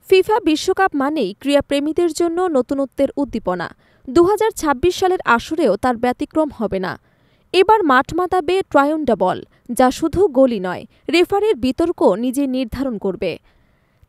FIFA বিশ্বকাপ মানেই ক্রীড়াপ্রেমীদের জন্য নতুনত্বের উদ্দীপনা। ২০২৬ সালের আসরেও তার ব্যতিক্রম হবে না। এবার মাঠ মাতাবে ট্রায়োন্ডা বল, যা শুধু গোলই নয়, রেফারির বিতর্ক নিজেই নির্ধারণ করবে।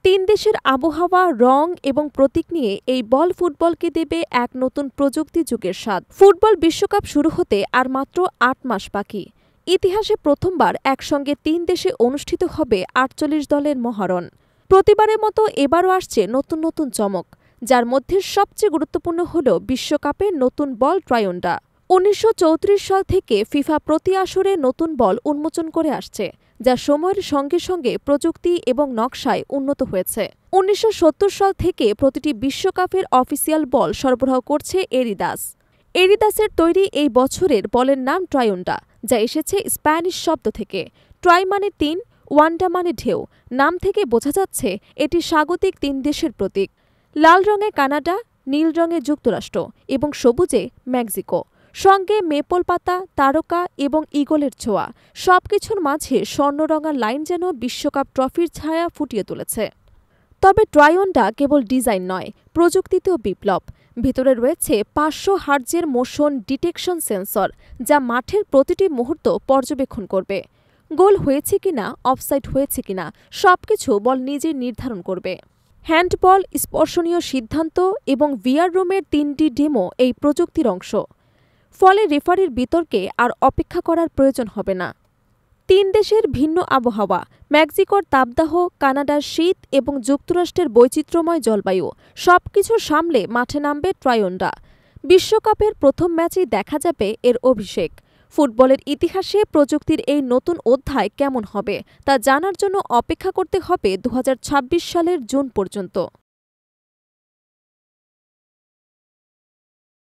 তিন দেশের আবহাওয়া, রং এবং প্রতীক নিয়ে এই বল ফুটবলকে দেবে এক নতুন প্রযুক্তি যুগের স্বাদ। ফুটবল বিশ্বকাপ শুরু হতে আর মাত্র ৮ মাস বাকি। ইতিহাসে প্রথমবার একসঙ্গে তিন দেশে অনুষ্ঠিত হবে ৪৮ দলের মহারণ। প্রতিবারের মতো এবারও আসছে নতুন নতুন চমক, যার মধ্যে সবচেয়ে গুরুত্বপূর্ণ হল বিশ্বকাপের নতুন বল ট্রায়োন্ডা। ১৯৩৪ সাল থেকে ফিফা প্রতি আসরে নতুন বল উন্মোচন করে আসছে, যা সময়ের সঙ্গে সঙ্গে প্রযুক্তি এবং নকশায় উন্নত হয়েছে। ১৯৭০ সাল থেকে প্রতিটি বিশ্বকাপের অফিসিয়াল বল সরবরাহ করছে এরিদাস। এরিদাসের তৈরি এই বছরের বলের নাম ট্রায়োন্ডা, যা এসেছে স্প্যানিশ শব্দ থেকে। ট্রাই মানে ৩, ওয়ান্ডা মানে ঢেউ। নাম থেকে বোঝা যাচ্ছে এটি স্বাগতিক তিন দেশের প্রতীক। লাল রঙে কানাডা, নীল রঙে যুক্তরাষ্ট্র এবং সবুজে মেক্সিকো। সঙ্গে মেপল পাতা, তারকা এবং ঈগলের ছোঁয়া। সবকিছুর মাঝে স্বর্ণরঙা লাইন যেন বিশ্বকাপ ট্রফির ছায়া ফুটিয়ে তুলেছে। তবে ট্রায়োন্ডা কেবল ডিজাইন নয়, প্রযুক্তিতেও বিপ্লব। ভেতরে রয়েছে ৫০০ হার্টজের মোশন ডিটেকশন সেন্সর, যা মাঠের প্রতিটি মুহূর্ত পর্যবেক্ষণ করবে। গোল হয়েছে কিনা, অফসাইড হয়েছে কিনা, সবকিছু বল নিজেই নির্ধারণ করবে। হ্যান্ডবল, স্পর্শনীয় সিদ্ধান্ত এবং ভিআর রুমের ৩টি ডেমো এই প্রযুক্তির অংশ। ফলে রেফারির বিতর্কে আর অপেক্ষা করার প্রয়োজন হবে না। তিন দেশের ভিন্ন আবহাওয়া, মেক্সিকোর তাপদাহ, কানাডার শীত এবং যুক্তরাষ্ট্রের বৈচিত্র্যময় জলবায়ু, সবকিছু সামলে মাঠে নামবে ট্রায়োন্ডা। বিশ্বকাপের প্রথম ম্যাচেই দেখা যাবে এর অভিষেক। ফুটবলের ইতিহাসে প্রযুক্তির এই নতুন অধ্যায় কেমন হবে তা জানার জন্য অপেক্ষা করতে হবে ২০২৬ সালের জুন পর্যন্ত।